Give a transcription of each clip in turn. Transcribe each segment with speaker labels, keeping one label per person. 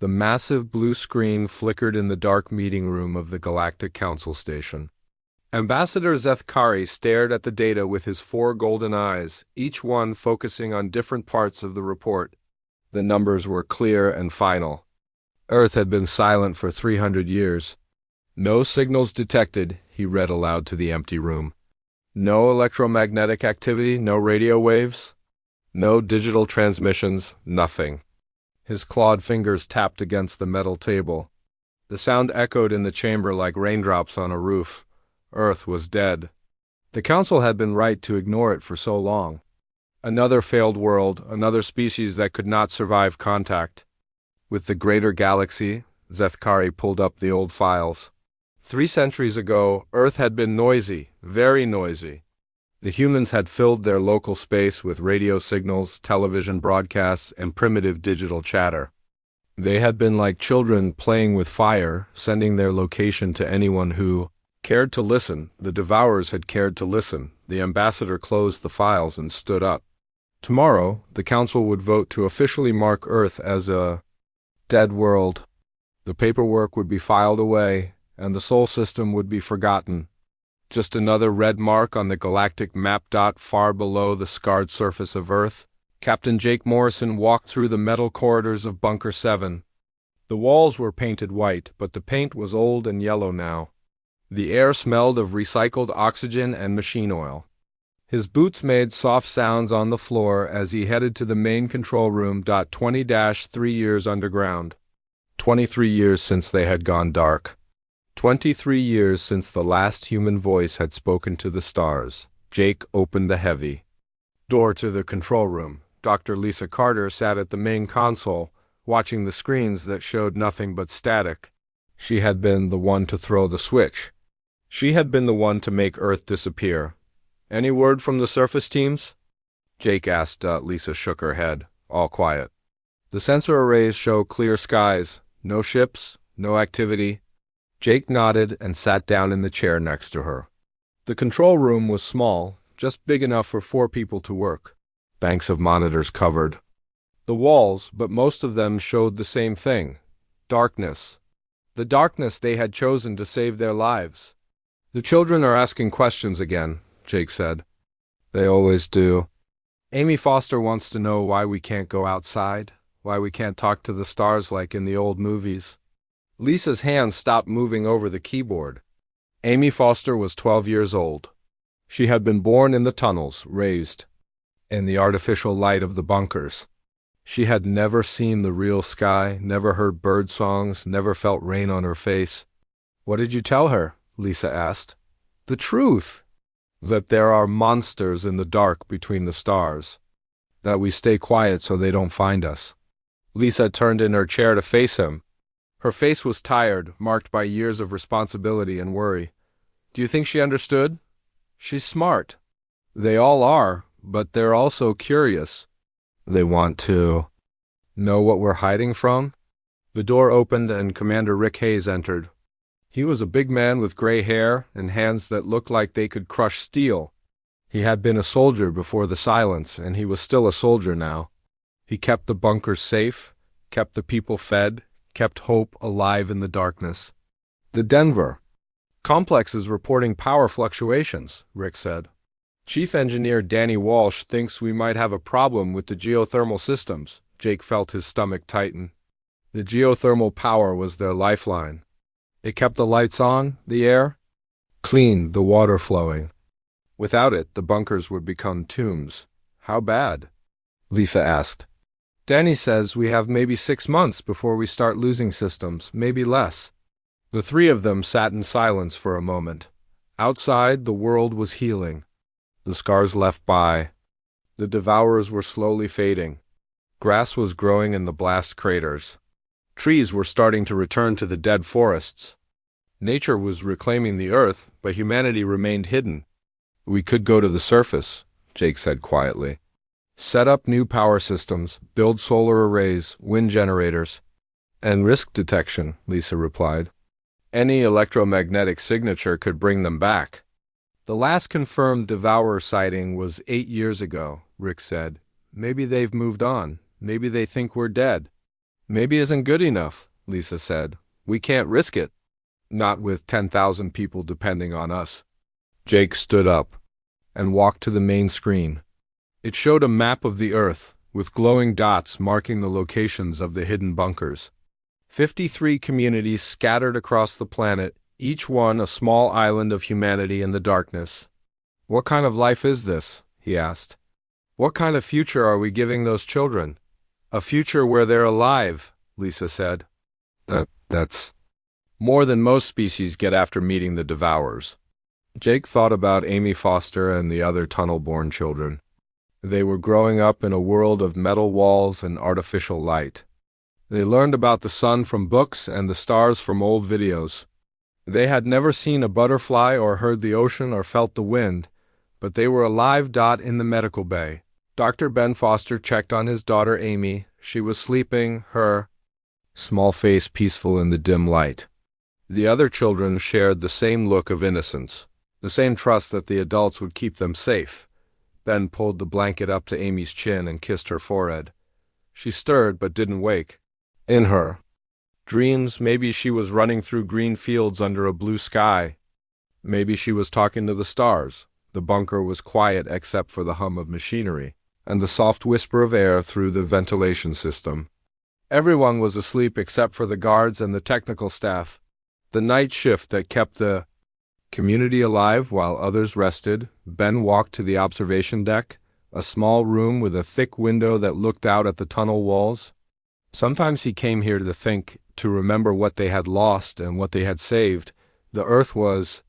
Speaker 1: The massive blue screen flickered in the dark meeting room of the Galactic Council Station. Ambassador Zethkari stared at the data with his 4 golden eyes, each one focusing on different parts of the report. The numbers were clear and final. Earth had been silent for 300 years. No signals detected, he read aloud to the empty room. No electromagnetic activity, no radio waves, no digital transmissions, nothing. His clawed fingers tapped against the metal table. The sound echoed in the chamber like raindrops on a roof. Earth was dead. The Council had been right to ignore it for so long. Another failed world, another species that could not survive contact. With the greater galaxy, Zethkari pulled up the old files. 3 centuries ago, Earth had been noisy, very noisy. The humans had filled their local space with radio signals, television broadcasts, and primitive digital chatter. They had been like children playing with fire, sending their location to anyone who cared to listen. The Devourers had cared to listen. The ambassador closed the files and stood up. Tomorrow, the Council would vote to officially mark Earth as a dead world. The paperwork would be filed away, and the Sol system would be forgotten. Just another red mark on the galactic map. Far below the scarred surface of Earth, Captain Jake Morrison walked through the metal corridors of Bunker 7. The walls were painted white, but the paint was old and yellow now. The air smelled of recycled oxygen and machine oil. His boots made soft sounds on the floor as he headed to the main control room. 20-3 years underground. 23 years since they had gone dark. 23 years since the last human voice had spoken to the stars. Jake opened the heavy door to the control room. Dr. Lisa Carter sat at the main console, watching the screens that showed nothing but static. She had been the one to throw the switch. She had been the one to make Earth disappear. Any word from the surface teams? Jake asked. Lisa shook her head. All quiet. The sensor arrays show clear skies. No ships, no activity. Jake nodded and sat down in the chair next to her. The control room was small, just big enough for 4 people to work. Banks of monitors covered the walls, but most of them showed the same thing. Darkness. The darkness they had chosen to save their lives. The children are asking questions again, Jake said. They always do. Amy Foster wants to know why we can't go outside, why we can't talk to the stars like in the old movies. Lisa's hand stopped moving over the keyboard. Amy Foster was 12 years old. She had been born in the tunnels, raised in the artificial light of the bunkers. She had never seen the real sky, never heard bird songs, never felt rain on her face. What did you tell her? Lisa asked. The truth. That there are monsters in the dark between the stars. That we stay quiet so they don't find us. Lisa turned in her chair to face him. Her face was tired, marked by years of responsibility and worry. Do you think she understood? She's smart. They all are, but they're also curious. They want to know what we're hiding from? The door opened and Commander Rick Hayes entered. He was a big man with gray hair and hands that looked like they could crush steel. He had been a soldier before the silence, and he was still a soldier now. He kept the bunkers safe, kept the people fed, kept hope alive in the darkness. The Denver complex is reporting power fluctuations, Rick said. Chief Engineer Danny Walsh thinks we might have a problem with the geothermal systems. Jake felt his stomach tighten. The geothermal power was their lifeline. It kept the lights on, the air clean, the water flowing. Without it, the bunkers would become tombs. How bad? Lisa asked. Danny says we have maybe 6 months before we start losing systems, maybe less. The 3 of them sat in silence for a moment. Outside, the world was healing. The scars left by. The Devourers were slowly fading. Grass was growing in the blast craters. Trees were starting to return to the dead forests. Nature was reclaiming the earth, but humanity remained hidden. We could go to the surface, Jake said quietly. Set up new power systems, build solar arrays, wind generators. And risk detection, Lisa replied. Any electromagnetic signature could bring them back. The last confirmed Devourer sighting was 8 years ago, Rick said. Maybe they've moved on. Maybe they think we're dead. Maybe isn't good enough, Lisa said. We can't risk it. Not with 10,000 people depending on us. Jake stood up and walked to the main screen. It showed a map of the Earth, with glowing dots marking the locations of the hidden bunkers. 53 communities scattered across the planet, each one a small island of humanity in the darkness. What kind of life is this? He asked. What kind of future are we giving those children? A future where they're alive, Lisa said. That's more than most species get after meeting the Devourers. Jake thought about Amy Foster and the other tunnel-born children. They were growing up in a world of metal walls and artificial light. They learned about the sun from books and the stars from old videos. They had never seen a butterfly or heard the ocean or felt the wind, but they were a live dot in the medical bay. Dr. Ben Foster checked on his daughter Amy. She was sleeping, her small face peaceful in the dim light. The other children shared the same look of innocence, the same trust that the adults would keep them safe. Ben pulled the blanket up to Amy's chin and kissed her forehead. She stirred but didn't wake. In her dreams, maybe she was running through green fields under a blue sky. Maybe she was talking to the stars. The bunker was quiet except for the hum of machinery and the soft whisper of air through the ventilation system. Everyone was asleep except for the guards and the technical staff. The night shift that kept the community alive while others rested. Ben walked to the observation deck, a small room with a thick window that looked out at the tunnel walls. Sometimes he came here to think, to remember what they had lost and what they had saved. The Earth was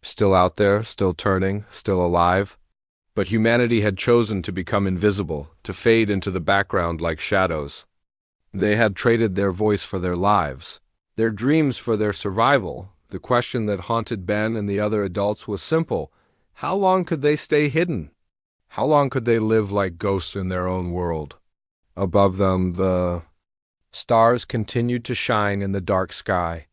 Speaker 1: still out there, still turning, still alive. But humanity had chosen to become invisible, to fade into the background like shadows. They had traded their voice for their lives, their dreams for their survival. The question that haunted Ben and the other adults was simple. How long could they stay hidden? How long could they live like ghosts in their own world? Above them, the stars continued to shine in the dark sky.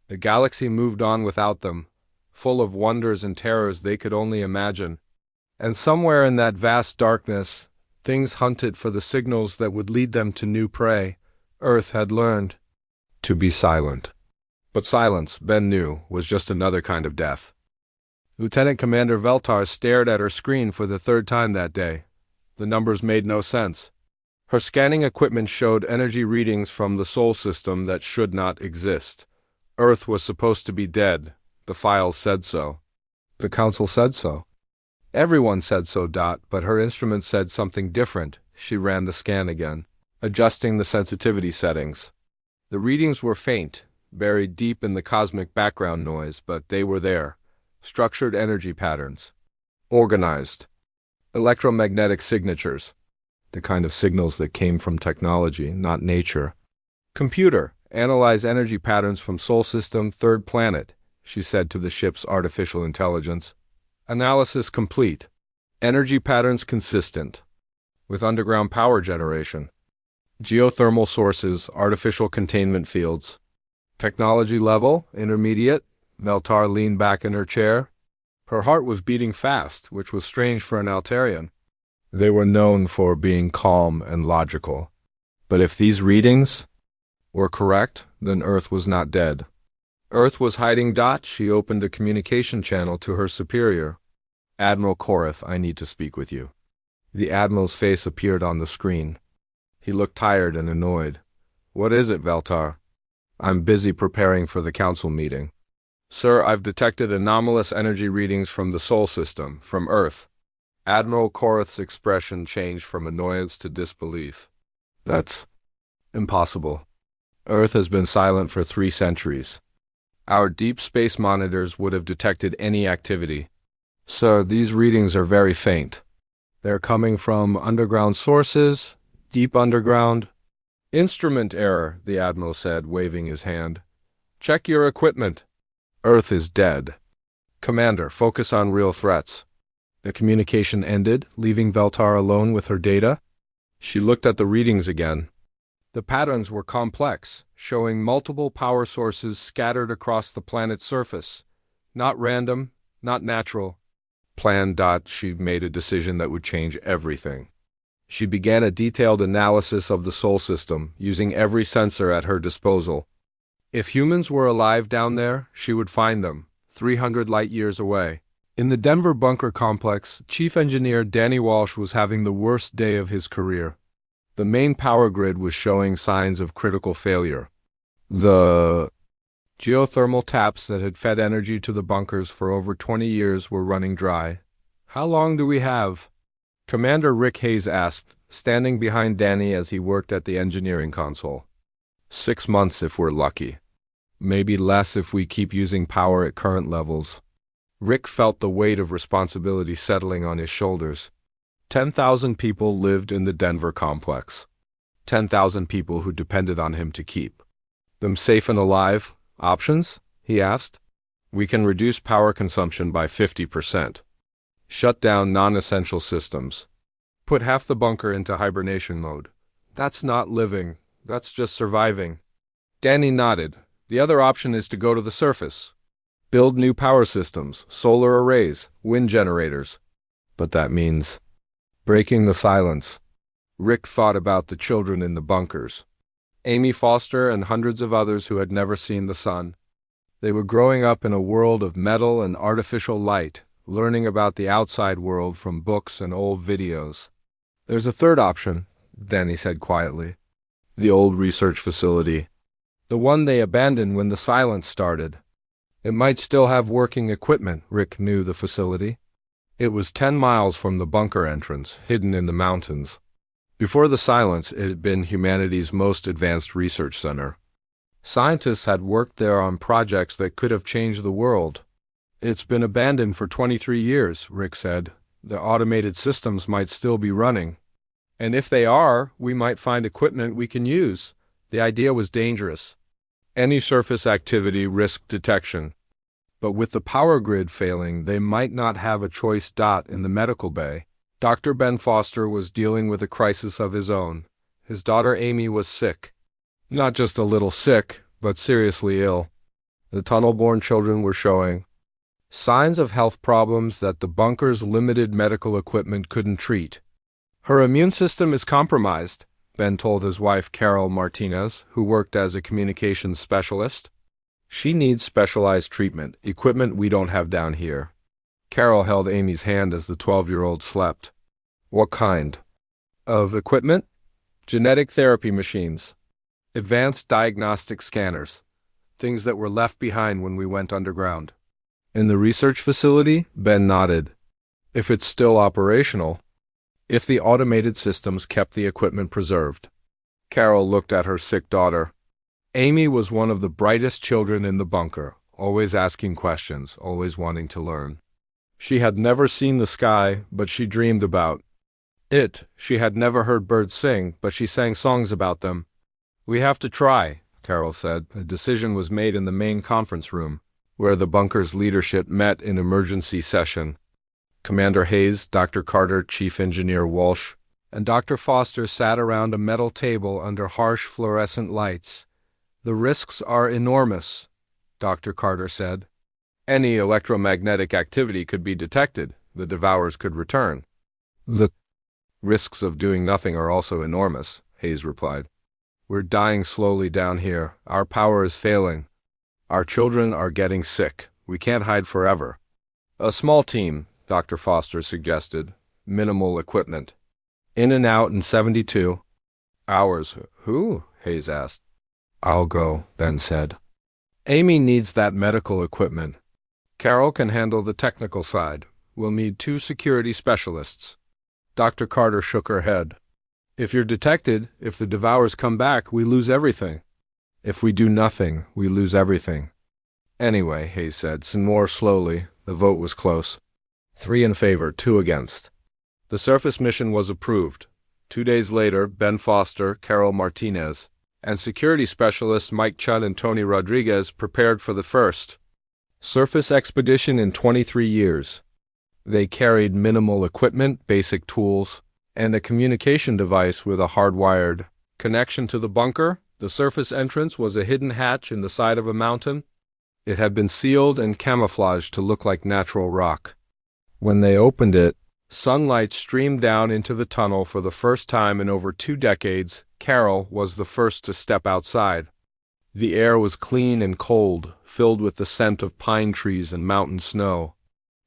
Speaker 1: The galaxy moved on without them, full of wonders and terrors they could only imagine. And somewhere in that vast darkness, things hunted for the signals that would lead them to new prey. Earth had learned to be silent. But silence, Ben knew, was just another kind of death. Lieutenant Commander Veltar stared at her screen for the third time that day. The numbers made no sense. Her scanning equipment showed energy readings from the Sol system that should not exist. Earth was supposed to be dead. The files said so. The Council said so. Everyone said so, but her instrument said something different. She ran the scan again, adjusting the sensitivity settings. The readings were faint, buried deep in the cosmic background noise, but they were there. Structured energy patterns. Organized. Electromagnetic signatures. The kind of signals that came from technology, not nature. Computer, analyze energy patterns from Sol System, third planet, she said to the ship's artificial intelligence. Analysis complete. Energy patterns consistent. With underground power generation. Geothermal sources, artificial containment fields. Technology level, intermediate. Veltar leaned back in her chair. Her heart was beating fast, which was strange for an Altarian. They were known for being calm and logical. But if these readings were correct, then Earth was not dead. Earth was hiding. She opened a communication channel to her superior. Admiral Korath, I need to speak with you. The Admiral's face appeared on the screen. He looked tired and annoyed. What is it, Veltar? I'm busy preparing for the council meeting. Sir, I've detected anomalous energy readings from the Sol System, from Earth. Admiral Korath's expression changed from annoyance to disbelief. That's impossible. Earth has been silent for 3 centuries. Our deep space monitors would have detected any activity. Sir, these readings are very faint. They're coming from underground sources, deep underground. Instrument error, the Admiral said, waving his hand. Check your equipment. Earth is dead. Commander, focus on real threats. The communication ended, leaving Veltar alone with her data. She looked at the readings again. The patterns were complex, showing multiple power sources scattered across the planet's surface. Not random, not natural. Planned. She made a decision that would change everything. She began a detailed analysis of the Sol system, using every sensor at her disposal. If humans were alive down there, she would find them, 300 light-years away. In the Denver bunker complex, Chief Engineer Danny Walsh was having the worst day of his career. The main power grid was showing signs of critical failure. The geothermal taps that had fed energy to the bunkers for over 20 years were running dry. "How long do we have?" Commander Rick Hayes asked, standing behind Danny as he worked at the engineering console. 6 months if we're lucky. Maybe less if we keep using power at current levels. Rick felt the weight of responsibility settling on his shoulders. 10,000 people lived in the Denver complex. 10,000 people who depended on him to keep them safe and alive. Options? He asked. "We can reduce power consumption by 50%. Shut down non-essential systems. Put half the bunker into hibernation mode." "That's not living. That's just surviving." Danny nodded. "The other option is to go to the surface. Build new power systems, solar arrays, wind generators." "But that means breaking the silence." Rick thought about the children in the bunkers. Amy Foster and hundreds of others who had never seen the sun. They were growing up in a world of metal and artificial light, learning about the outside world from books and old videos. "There's a third option," Danny said quietly. "The old research facility. The one they abandoned when the silence started. It might still have working equipment." Rick knew the facility. It was 10 miles from the bunker entrance, hidden in the mountains. Before the silence, it had been humanity's most advanced research center. Scientists had worked there on projects that could have changed the world. "It's been abandoned for 23 years, Rick said. "The automated systems might still be running. And if they are, we might find equipment we can use." The idea was dangerous. Any surface activity risked detection. But with the power grid failing, they might not have a choice. In the medical bay, Dr. Ben Foster was dealing with a crisis of his own. His daughter Amy was sick. Not just a little sick, but seriously ill. The tunnel-born children were showing signs of health problems that the bunker's limited medical equipment couldn't treat. "Her immune system is compromised," Ben told his wife Carol Martinez, who worked as a communications specialist. "She needs specialized treatment, equipment we don't have down here." Carol held Amy's hand as the 12-year-old slept. "What kind of equipment?" "Genetic therapy machines. Advanced diagnostic scanners. Things that were left behind when we went underground." "In the research facility?" Ben nodded. "If it's still operational. If the automated systems kept the equipment preserved." Carol looked at her sick daughter. Amy was one of the brightest children in the bunker, always asking questions, always wanting to learn. She had never seen the sky, but she dreamed about it. She had never heard birds sing, but she sang songs about them. "We have to try," Carol said. A decision was made in the main conference room, where the bunker's leadership met in emergency session. Commander Hayes, Dr. Carter, Chief Engineer Walsh, and Dr. Foster sat around a metal table under harsh fluorescent lights. "The risks are enormous," Dr. Carter said. "Any electromagnetic activity could be detected. The devourers could return." "The risks of doing nothing are also enormous," Hayes replied. "We're dying slowly down here. Our power is failing. Our children are getting sick. We can't hide forever." "A small team," Dr. Foster suggested. "Minimal equipment. In and out in 72 hours. "Who?" Hayes asked. "I'll go," Ben said. "Amy needs that medical equipment. Carol can handle the technical side. We'll need 2 security specialists." Dr. Carter shook her head. "If you're detected, if the devourers come back, we lose everything. If we do nothing, we lose everything." "Anyway," Hayes said, some more slowly. The vote was close. 3 in favor, 2 against. The surface mission was approved. 2 days later, Ben Foster, Carol Martinez, and security specialists Mike Chun and Tony Rodriguez prepared for the first surface expedition in 23 years. They carried minimal equipment, basic tools, and a communication device with a hardwired connection to the bunker. The surface entrance was a hidden hatch in the side of a mountain. It had been sealed and camouflaged to look like natural rock. When they opened it, Sunlight streamed down into the tunnel for the first time in over 2 decades. Carol was the first to step outside. The air was clean and cold, filled with the scent of pine trees and mountain snow.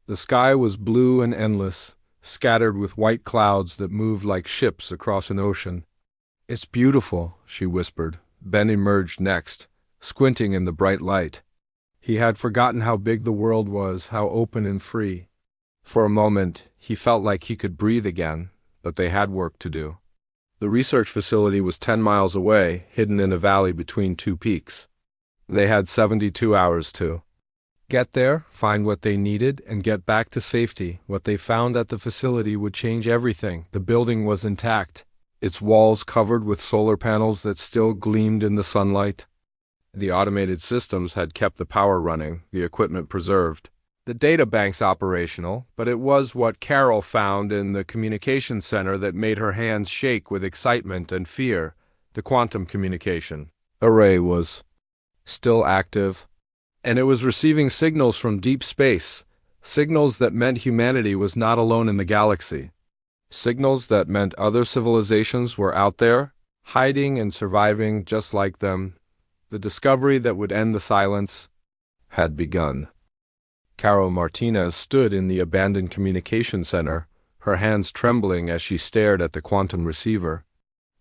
Speaker 1: The sky was blue and endless, scattered with white clouds that moved like ships across an ocean. "It's beautiful," she whispered. Ben emerged next, squinting in the bright light. He had forgotten how big the world was, how open and free. For a moment, he felt like he could breathe again, but they had work to do. The research facility was 10 miles away, hidden in a valley between two peaks. They had 72 hours to get there, find what they needed, and get back to safety. What they found at the facility would change everything. The building was intact, its walls covered with solar panels that still gleamed in the sunlight. The automated systems had kept the power running, the equipment preserved. The data bank's operational, but it was what Carol found in the communication center that made her hands shake with excitement and fear. The quantum communication array was still active, and it was receiving signals from deep space, signals that meant humanity was not alone in the galaxy, signals that meant other civilizations were out there, hiding and surviving just like them. The discovery that would end the silence had begun. Carol Martinez stood in the abandoned communication center, her hands trembling as she stared at the quantum receiver.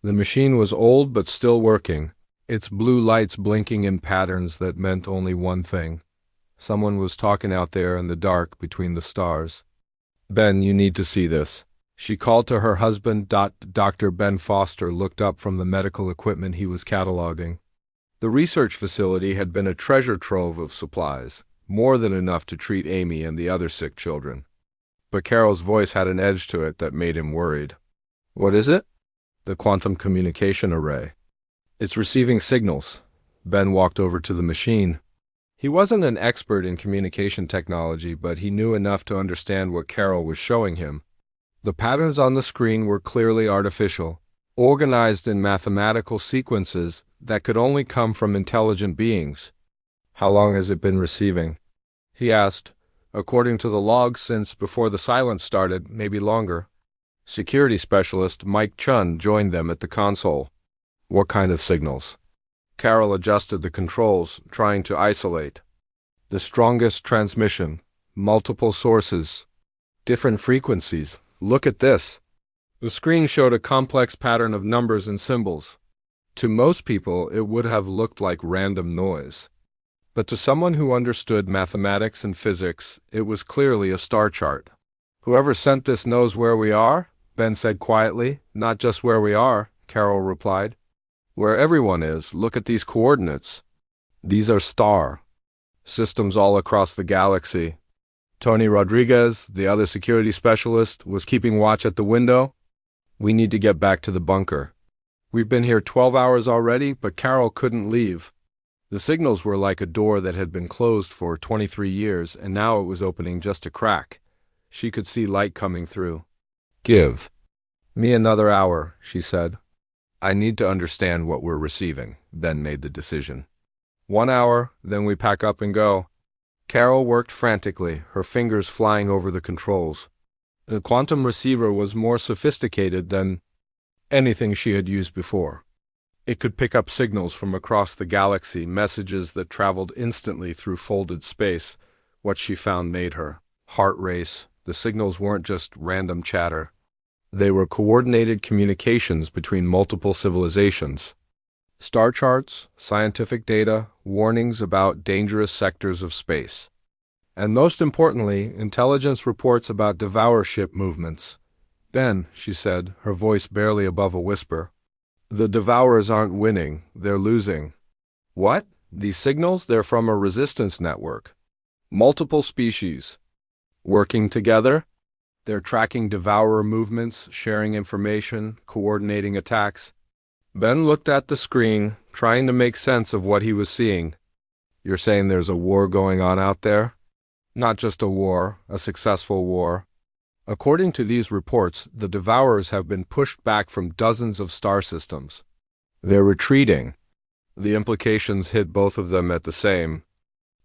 Speaker 1: The machine was old but still working, its blue lights blinking in patterns that meant only one thing. Someone was talking out there in the dark between the stars. "Ben, you need to see this," she called to her husband. Dr. Ben Foster looked up from the medical equipment he was cataloging. The research facility had been a treasure trove of supplies, more than enough to treat Amy and the other sick children. But Carol's voice had an edge to it that made him worried. "What is it?" "The quantum communication array. It's receiving signals." Ben walked over to the machine. He wasn't an expert in communication technology, but he knew enough to understand what Carol was showing him. The patterns on the screen were clearly artificial, organized in mathematical sequences that could only come from intelligent beings. "How long has it been receiving?" he asked. "According to the logs, since before the silence started, maybe longer." Security specialist Mike Chun joined them at the console. "What kind of signals?" Carol adjusted the controls, trying to isolate. "The strongest transmission, multiple sources, different frequencies. Look at this." The screen showed a complex pattern of numbers and symbols. To most people, it would have looked like random noise. But to someone who understood mathematics and physics, it was clearly a star chart. "Whoever sent this knows where we are," Ben said quietly. "Not just where we are," Carol replied. "Where everyone is. Look at these coordinates. These are star systems all across the galaxy." Tony Rodriguez, the other security specialist, was keeping watch at the window. "We need to get back to the bunker. We've been here 12 hours already, but Carol couldn't leave." The signals were like a door that had been closed for 23 years, and now it was opening just a crack. She could see light coming through. "Give me another hour," she said. "I need to understand what we're receiving." Ben made the decision. 1 hour, then we pack up and go." Carol worked frantically, her fingers flying over the controls. The quantum receiver was more sophisticated than anything she had used before. It could pick up signals from across the galaxy, messages that traveled instantly through folded space. What she found made her heart race. The signals weren't just random chatter. They were coordinated communications between multiple civilizations. Star charts, scientific data, warnings about dangerous sectors of space. And most importantly, intelligence reports about Devour ship movements. "Ben," she said, her voice barely above a whisper, "the Devourers aren't winning, they're losing." "What? These signals? They're from a resistance network. Multiple species. Working together? They're tracking Devourer movements, sharing information, coordinating attacks." Ben looked at the screen, trying to make sense of what he was seeing. "You're saying there's a war going on out there?" "Not just a war, a successful war. According to these reports, the Devourers have been pushed back from dozens of star systems. They're retreating." The implications hit both of them at the same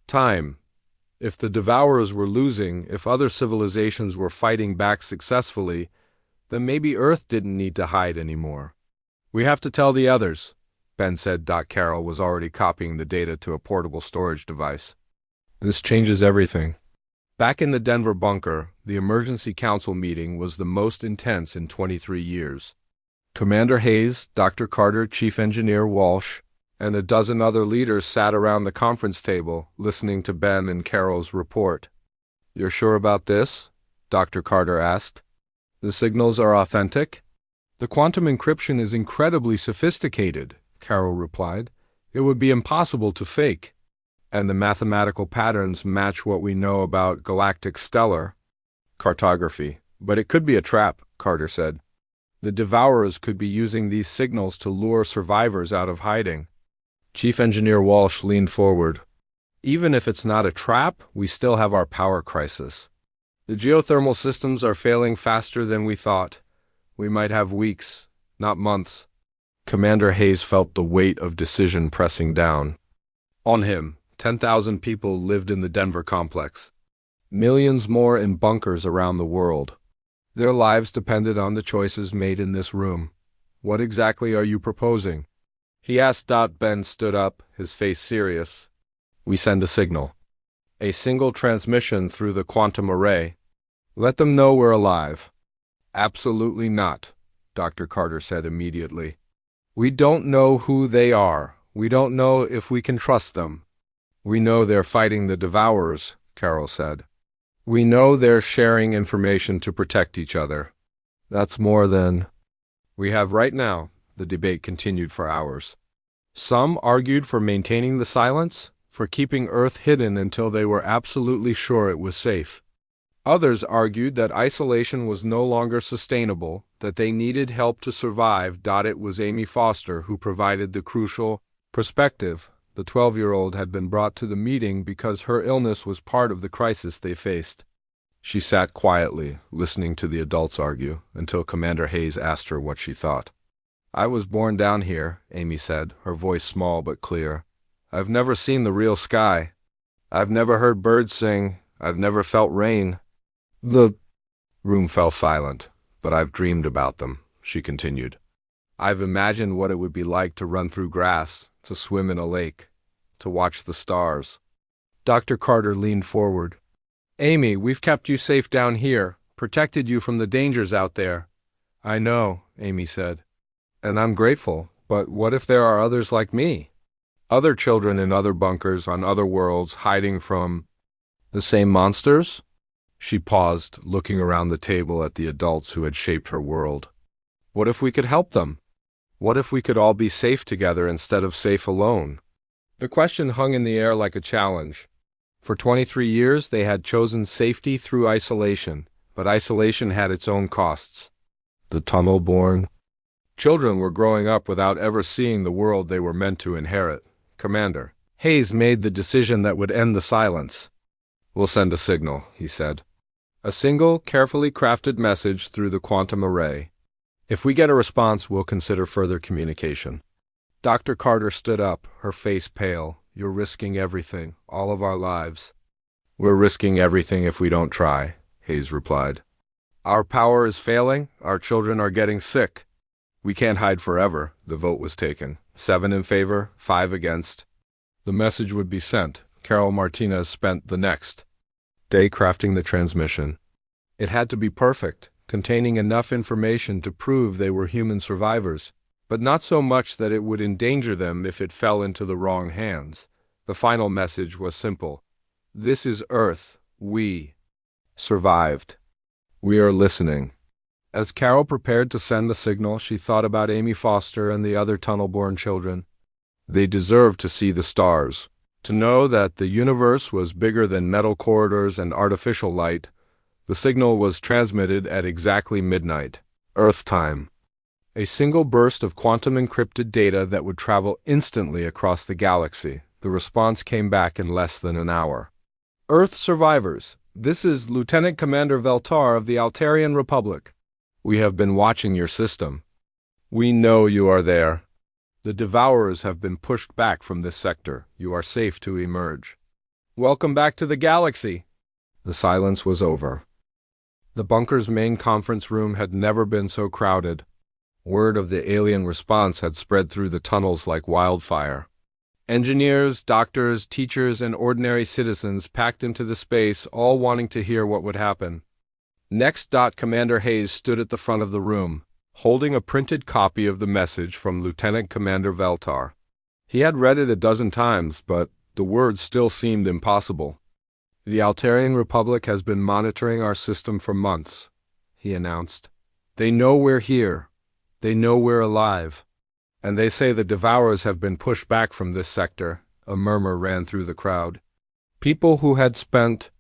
Speaker 1: time. If the Devourers were losing, if other civilizations were fighting back successfully, then maybe Earth didn't need to hide anymore. We have to tell the others, Ben said. Carol was already copying the data to a portable storage device. This changes everything. Back in the Denver bunker, the emergency council meeting was the most intense in 23 years. Commander Hayes, Dr. Carter, Chief Engineer Walsh, and a dozen other leaders sat around the conference table, listening to Ben and Carol's report. "You're sure about this?" Dr. Carter asked. "The signals are authentic?" "The quantum encryption is incredibly sophisticated," Carol replied. "It would be impossible to fake. And the mathematical patterns match what we know about galactic stellar cartography. But it could be a trap," Carter said. "The Devourers could be using these signals to lure survivors out of hiding." Chief Engineer Walsh leaned forward. "Even if it's not a trap, we still have our power crisis. The geothermal systems are failing faster than we thought. We might have weeks, not months." Commander Hayes felt the weight of decision pressing down on him. 10,000 people lived in the Denver complex. Millions more in bunkers around the world. Their lives depended on the choices made in this room. "What exactly are you proposing?" he asked. Ben stood up, his face serious. "We send a signal. A single transmission through the quantum array. Let them know we're alive." "Absolutely not," Dr. Carter said immediately. "We don't know who they are. We don't know if we can trust them." "We know they're fighting the Devourers," Carol said. "We know they're sharing information to protect each other. That's more than we have right now." The debate continued for hours. Some argued for maintaining the silence, for keeping Earth hidden until they were absolutely sure it was safe. Others argued that isolation was no longer sustainable, that they needed help to survive. It was Amy Foster who provided the crucial perspective. The 12-year-old had been brought to the meeting because her illness was part of the crisis they faced. She sat quietly, listening to the adults argue, until Commander Hayes asked her what she thought. "I was born down here," Amy said, her voice small but clear. "I've never seen the real sky. I've never heard birds sing. I've never felt rain." The room fell silent. "But I've dreamed about them," she continued. "I've imagined what it would be like to run through grass, to swim in a lake, to watch the stars." Dr. Carter leaned forward. "Amy, we've kept you safe down here, protected you from the dangers out there." "I know," Amy said. "And I'm grateful. But what if there are others like me? Other children in other bunkers on other worlds hiding from the same monsters?" She paused, looking around the table at the adults who had shaped her world. "What if we could help them? What if we could all be safe together instead of safe alone?" The question hung in the air like a challenge. For 23 years, they had chosen safety through isolation, but isolation had its own costs. The tunnel-born children were growing up without ever seeing the world they were meant to inherit. Commander Hayes made the decision that would end the silence. "We'll send a signal," he said. "A single, carefully crafted message through the quantum array. If we get a response, we'll consider further communication." Dr. Carter stood up, her face pale. "You're risking everything, all of our lives." "We're risking everything if we don't try," Hayes replied. "Our power is failing. Our children are getting sick. We can't hide forever." The vote was taken. 7 in favor, 5 against. The message would be sent. Carol Martinez spent the next day crafting the transmission. It had to be perfect, containing enough information to prove they were human survivors, but not so much that it would endanger them if it fell into the wrong hands. The final message was simple. "This is Earth. We survived. We are listening." As Carol prepared to send the signal, she thought about Amy Foster and the other tunnel-born children. They deserved to see the stars, to know that the universe was bigger than metal corridors and artificial light. The signal was transmitted at exactly midnight, Earth time. A single burst of quantum-encrypted data that would travel instantly across the galaxy. The response came back in less than an hour. "Earth survivors, this is Lieutenant Commander Veltar of the Altarian Republic. We have been watching your system. We know you are there. The Devourers have been pushed back from this sector. You are safe to emerge." Welcome back to the galaxy. The silence was over. The bunker's main conference room had never been so crowded. Word of the alien response had spread through the tunnels like wildfire. Engineers, doctors, teachers, and ordinary citizens packed into the space, all wanting to hear what would happen. Next. Commander Hayes stood at the front of the room, holding a printed copy of the message from Lieutenant Commander Veltar. He had read it a dozen times, but the words still seemed impossible. "The Altarian Republic has been monitoring our system for months," he announced. "They know we're here. They know we're alive. And they say the Devourers have been pushed back from this sector." A murmur ran through the crowd. People who had spent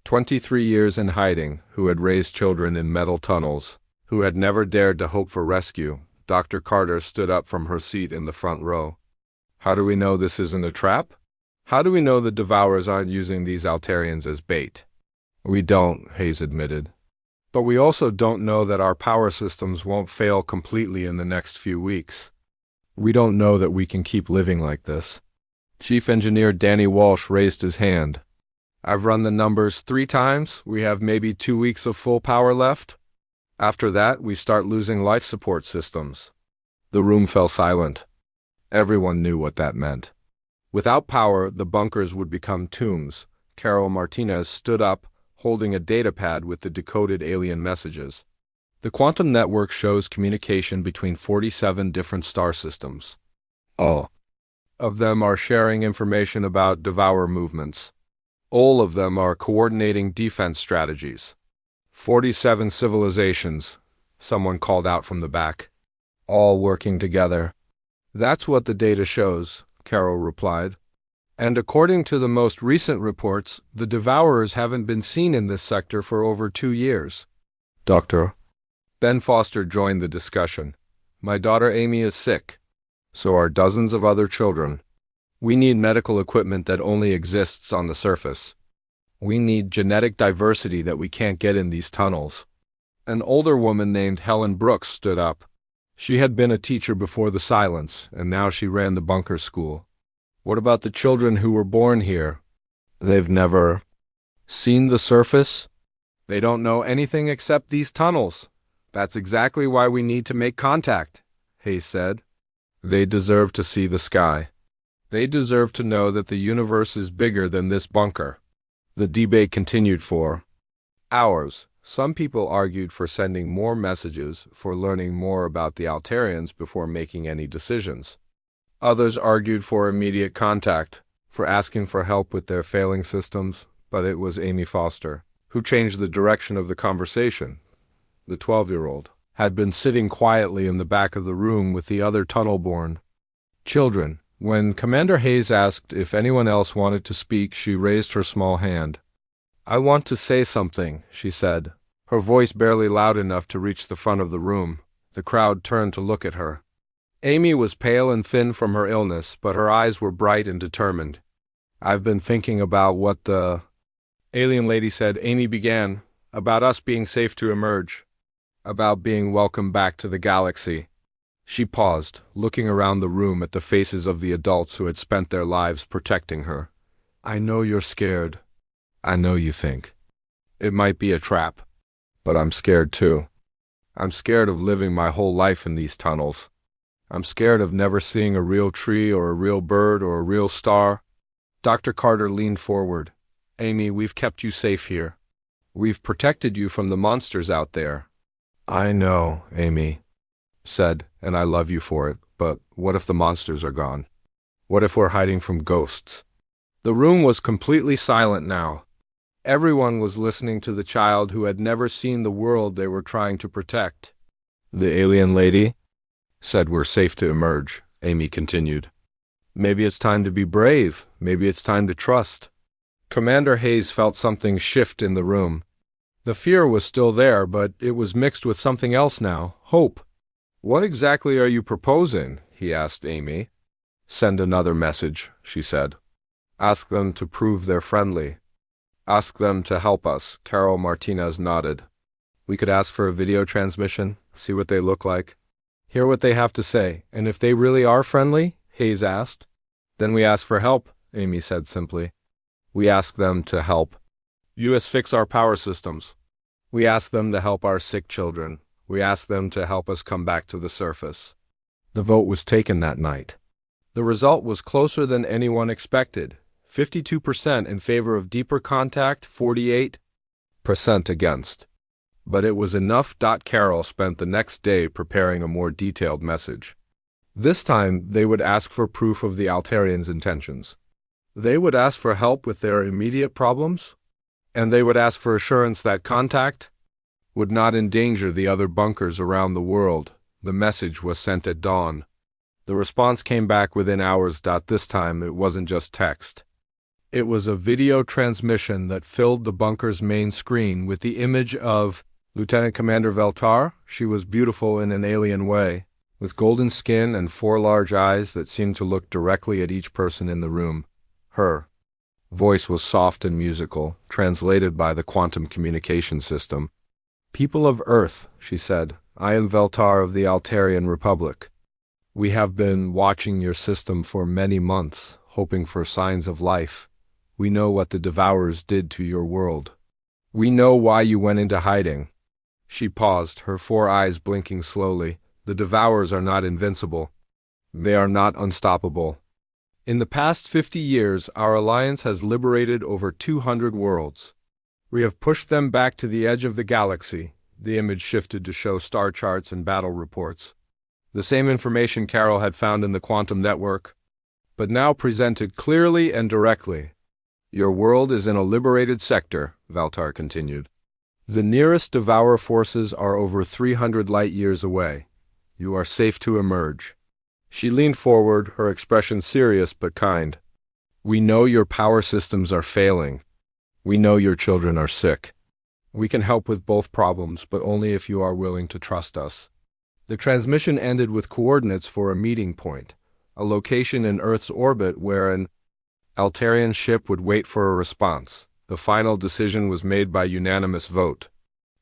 Speaker 1: 23 years in hiding, who had raised children in metal tunnels, who had never dared to hope for rescue. Dr. Carter stood up from her seat in the front row. "How do we know this isn't a trap? How do we know the Devourers aren't using these Altarians as bait?" "We don't," Hayes admitted. "But we also don't know that our power systems won't fail completely in the next few weeks. We don't know that we can keep living like this." Chief Engineer Danny Walsh raised his hand. "I've run the numbers 3 times. We have maybe 2 weeks of full power left. After that, we start losing life support systems." The room fell silent. Everyone knew what that meant. Without power, the bunkers would become tombs. Carol Martinez stood up, holding a datapad with the decoded alien messages. The quantum network shows communication between 47 different star systems. All of them are sharing information about Devourer movements. All of them are coordinating defense strategies. 47 civilizations, someone called out from the back. All working together. "That's what the data shows," Carol replied. "And according to the most recent reports, the Devourers haven't been seen in this sector for over 2 years. Dr. Ben Foster joined the discussion. "My daughter Amy is sick. So are dozens of other children. We need medical equipment that only exists on the surface. We need genetic diversity that we can't get in these tunnels." An older woman named Helen Brooks stood up. She had been a teacher before the silence, and now she ran the bunker school. "What about the children who were born here? They've never seen the surface? They don't know anything except these tunnels. That's exactly why we need to make contact," Hayes said. "They deserve to see the sky. They deserve to know that the universe is bigger than this bunker." The debate continued for hours. Some people argued for sending more messages, for learning more about the Altarians before making any decisions. Others argued for immediate contact, for asking for help with their failing systems, but it was Amy Foster who changed the direction of the conversation. The 12-year-old had been sitting quietly in the back of the room with the other tunnel-born children. When Commander Hayes asked if anyone else wanted to speak, she raised her small hand. "I want to say something," she said, her voice barely loud enough to reach the front of the room. The crowd turned to look at her. Amy was pale and thin from her illness, but her eyes were bright and determined. "I've been thinking about what the alien lady said," Amy began, "about us being safe to emerge, about being welcomed back to the galaxy." She paused, looking around the room at the faces of the adults who had spent their lives protecting her. "I know you're scared. I know you think it might be a trap. But I'm scared too. I'm scared of living my whole life in these tunnels. I'm scared of never seeing a real tree or a real bird or a real star." Dr. Carter leaned forward. "Amy, we've kept you safe here. We've protected you from the monsters out there." "I know," Amy said, "and I love you for it. But what if the monsters are gone? What if we're hiding from ghosts?" The room was completely silent now. Everyone was listening to the child who had never seen the world they were trying to protect. "The alien lady said we're safe to emerge," Amy continued. "Maybe it's time to be brave. Maybe it's time to trust." Commander Hayes felt something shift in the room. The fear was still there, but it was mixed with something else now, hope. "What exactly are you proposing?" he asked Amy. "Send another message," she said. "Ask them to prove they're friendly. Ask them to help us." Carol Martinez nodded. "We could ask for a video transmission, see what they look like, hear what they have to say, and if they really are friendly," Hayes asked. "Then we ask for help," Amy said simply. We ask them to help US fix our power systems. We ask them to help our sick children. We ask them to help us come back to the surface. The vote was taken that night. The result was closer than anyone expected. 52% in favor of deeper contact, 48% against. But it was enough. Carol spent the next day preparing a more detailed message. This time, they would ask for proof of the Altarians' intentions. They would ask for help with their immediate problems, and they would ask for assurance that contact would not endanger the other bunkers around the world. The message was sent at dawn. The response came back within hours. This time, it wasn't just text. It was a video transmission that filled the bunker's main screen with the image of Lieutenant Commander Veltar. She was beautiful in an alien way, with golden skin and 4 large eyes that seemed to look directly at each person in the room. Her voice was soft and musical, translated by the quantum communication system. "People of Earth," she said, "I am Veltar of the Altarian Republic. We have been watching your system for many months, hoping for signs of life. We know what the Devourers did to your world. We know why you went into hiding." She paused, her 4 eyes blinking slowly. "The Devourers are not invincible. They are not unstoppable. In the past 50 years, our alliance has liberated over 200 worlds. We have pushed them back to the edge of the galaxy." The image shifted to show star charts and battle reports. The same information Carol had found in the quantum network, but now presented clearly and directly. "Your world is in a liberated sector," Veltar continued. "The nearest Devourer forces are over 300 light-years away. You are safe to emerge." She leaned forward, her expression serious but kind. "We know your power systems are failing. We know your children are sick. We can help with both problems, but only if you are willing to trust us." The transmission ended with coordinates for a meeting point, a location in Earth's orbit where an Altarian ship would wait for a response. The final decision was made by unanimous vote.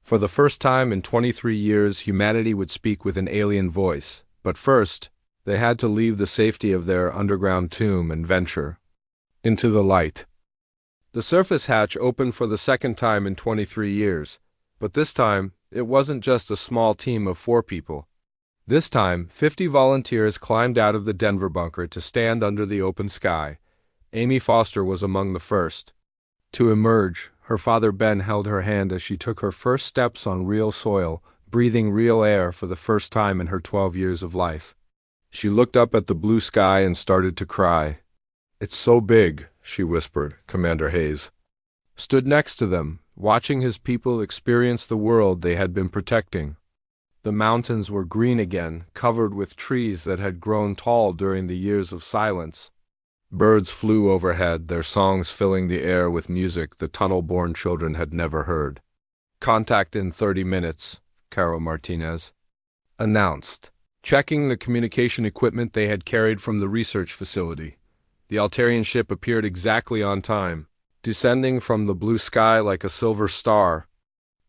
Speaker 1: For the first time in 23 years, humanity would speak with an alien voice. But first, they had to leave the safety of their underground tomb and venture into the light. The surface hatch opened for the second time in 23 years, but this time, it wasn't just a small team of 4 people. This time, 50 volunteers climbed out of the Denver bunker to stand under the open sky. Amy Foster was among the first to emerge. Her father Ben held her hand as she took her first steps on real soil, breathing real air for the first time in her 12 years of life. She looked up at the blue sky and started to cry. "It's so big," she whispered. Commander Hayes stood next to them, watching his people experience the world they had been protecting. The mountains were green again, covered with trees that had grown tall during the years of silence. Birds flew overhead, their songs filling the air with music the tunnel-born children had never heard. "Contact in 30 minutes, Carol Martinez announced, checking the communication equipment they had carried from the research facility. The Altarian ship appeared exactly on time, descending from the blue sky like a silver star.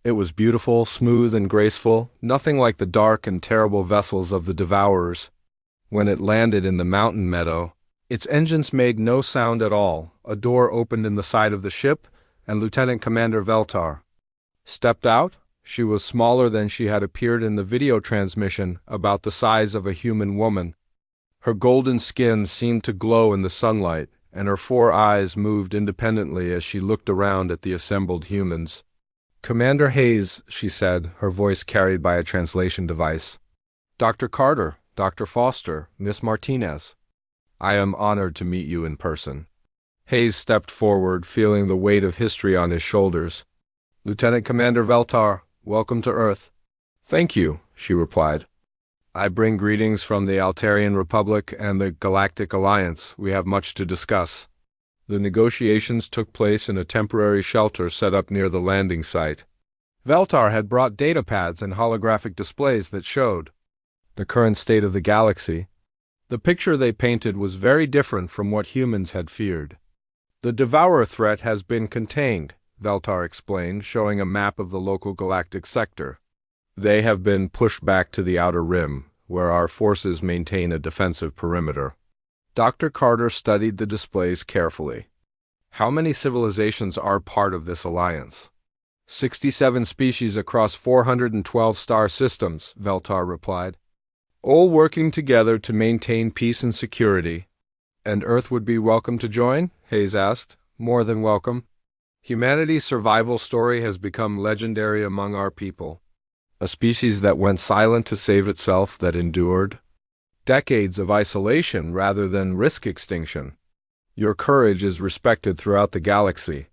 Speaker 1: It was beautiful, smooth, and graceful, nothing like the dark and terrible vessels of the Devourers. When it landed in the mountain meadow, its engines made no sound at all. A door opened in the side of the ship, and Lieutenant Commander Veltar stepped out. She was smaller than she had appeared in the video transmission, about the size of a human woman. Her golden skin seemed to glow in the sunlight, and her 4 eyes moved independently as she looked around at the assembled humans. "Commander Hayes," she said, her voice carried by a translation device. "Dr. Carter, Dr. Foster, Miss Martinez. I am honored to meet you in person." Hayes stepped forward, feeling the weight of history on his shoulders. "Lieutenant Commander Veltar, welcome to Earth." "Thank you," she replied. "I bring greetings from the Altarian Republic and the Galactic Alliance. We have much to discuss." The negotiations took place in a temporary shelter set up near the landing site. Veltar had brought datapads and holographic displays that showed the current state of the galaxy. The picture they painted was very different from what humans had feared. "The Devourer threat has been contained," Veltar explained, showing a map of the local galactic sector. "They have been pushed back to the outer rim, where our forces maintain a defensive perimeter." Dr. Carter studied the displays carefully. How many civilizations are part of this alliance? 67 species across 412 star systems, Veltar replied. All working together to maintain peace and security. And Earth would be welcome to join? Hayes asked. More than welcome. Humanity's survival story has become legendary among our people. A species that went silent to save itself, that endured decades of isolation rather than risk extinction. Your courage is respected throughout the galaxy.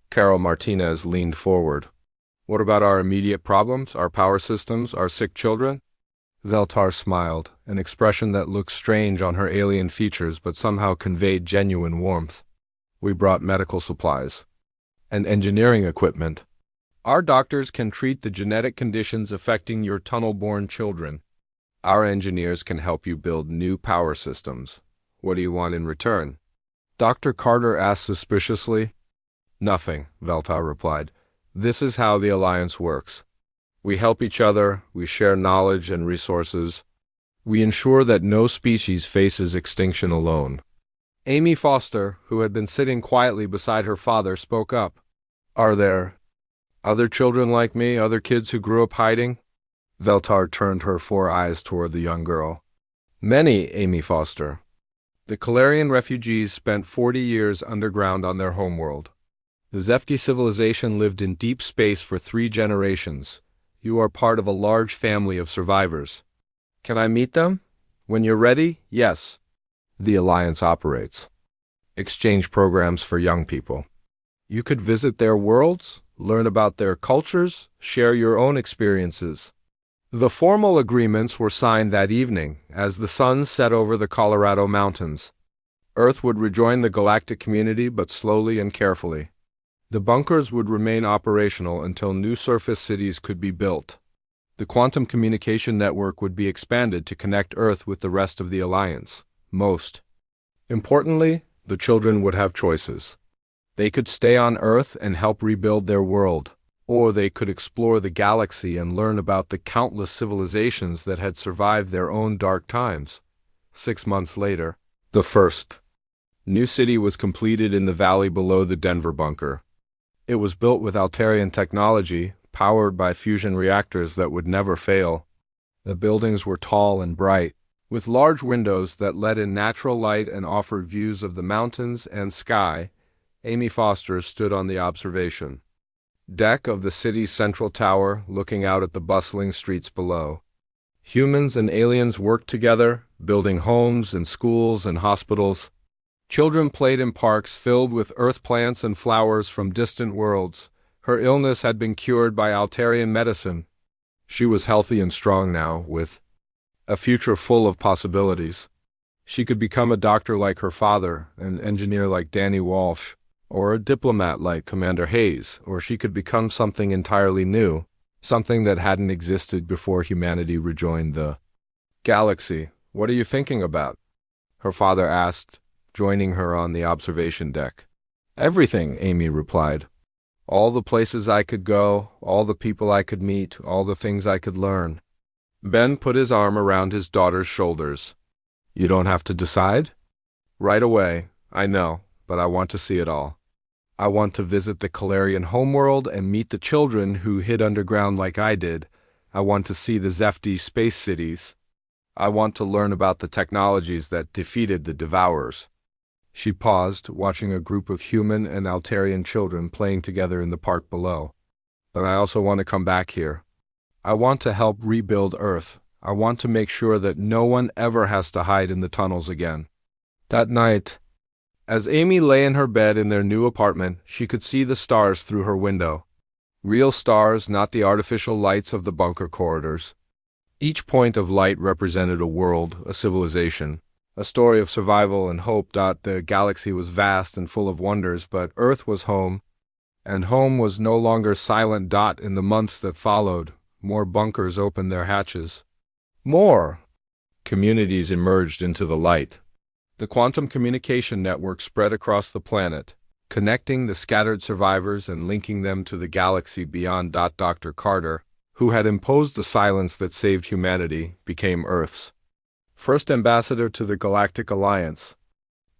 Speaker 1: Carol Martinez leaned forward. What about our immediate problems, our power systems, our sick children? Veltar smiled, an expression that looked strange on her alien features but somehow conveyed genuine warmth. We brought medical supplies and engineering equipment. Our doctors can treat the genetic conditions affecting your tunnel-born children. Our engineers can help you build new power systems. What do you want in return? Dr. Carter asked suspiciously. Nothing, Veltar replied. This is how the Alliance works. We help each other, we share knowledge and resources. We ensure that no species faces extinction alone. Amy Foster, who had been sitting quietly beside her father, spoke up. Are there other children like me, other kids who grew up hiding? Veltar turned her 4 eyes toward the young girl. Many, Amy Foster. The Calarian refugees spent 40 years underground on their homeworld. The Zefti civilization lived in deep space for 3 generations. You are part of a large family of survivors. Can I meet them? When you're ready, yes. The Alliance operates exchange programs for young people. You could visit their worlds, learn about their cultures, share your own experiences. The formal agreements were signed that evening as the sun set over the Colorado mountains. Earth would rejoin the galactic community, but slowly and carefully. The bunkers would remain operational until new surface cities could be built. The quantum communication network would be expanded to connect Earth with the rest of the Alliance. Most importantly, the children would have choices. They could stay on Earth and help rebuild their world, or they could explore the galaxy and learn about the countless civilizations that had survived their own dark times. 6 months later, the first new city was completed in the valley below the Denver bunker. It was built with Altarian technology, powered by fusion reactors that would never fail. The buildings were tall and bright, with large windows that let in natural light and offered views of the mountains and sky. Amy Foster stood on the observation deck of the city's central tower, looking out at the bustling streets below. Humans and aliens worked together, building homes and schools and hospitals. Children played in parks filled with earth plants and flowers from distant worlds. Her illness had been cured by Altarian medicine. She was healthy and strong now, with a future full of possibilities. She could become a doctor like her father, an engineer like Danny Walsh, or a diplomat like Commander Hayes, or she could become something entirely new, something that hadn't existed before humanity rejoined the galaxy. What are you thinking about? Her father asked, joining her on the observation deck. Everything, Amy replied. All the places I could go, all the people I could meet, all the things I could learn. Ben put his arm around his daughter's shoulders. You don't have to decide? Right away, I know, but I want to see it all. I want to visit the Calarian homeworld and meet the children who hid underground like I did. I want to see the Zefti space cities. I want to learn about the technologies that defeated the Devourers. She paused, watching a group of human and Altarian children playing together in the park below. But I also want to come back here. I want to help rebuild Earth. I want to make sure that no one ever has to hide in the tunnels again. That night, as Amy lay in her bed in their new apartment, she could see the stars through her window. Real stars, not the artificial lights of the bunker corridors. Each point of light represented a world, a civilization, a story of survival and hope. The galaxy was vast and full of wonders, but Earth was home, and home was no longer silent. In the months that followed, more bunkers opened their hatches. More communities emerged into the light. The quantum communication network spread across the planet, connecting the scattered survivors and linking them to the galaxy beyond. Dr. Carter, who had imposed the silence that saved humanity, became Earth's first ambassador to the Galactic Alliance.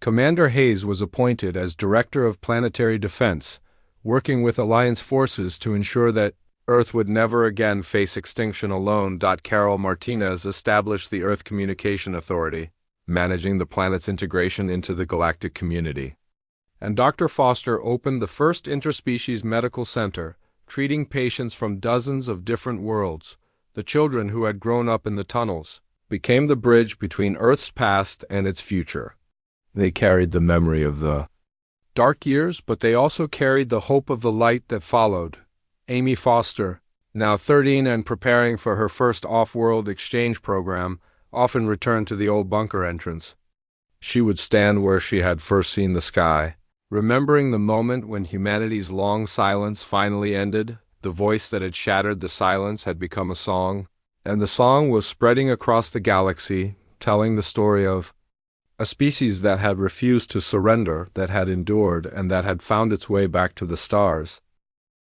Speaker 1: Commander Hayes was appointed as Director of Planetary Defense, working with Alliance forces to ensure that Earth would never again face extinction alone. Carol Martinez established the Earth Communication Authority, managing the planet's integration into the galactic community. And Dr. Foster opened the first interspecies medical center, treating patients from dozens of different worlds. The children who had grown up in the tunnels became the bridge between Earth's past and its future. They carried the memory of the dark years, but they also carried the hope of the light that followed. Amy Foster, now 13 and preparing for her first off-world exchange program, often returned to the old bunker entrance. She would stand where she had first seen the sky, remembering the moment when humanity's long silence finally ended. The voice that had shattered the silence had become a song, and the song was spreading across the galaxy, telling the story of a species that had refused to surrender, that had endured, and that had found its way back to the stars.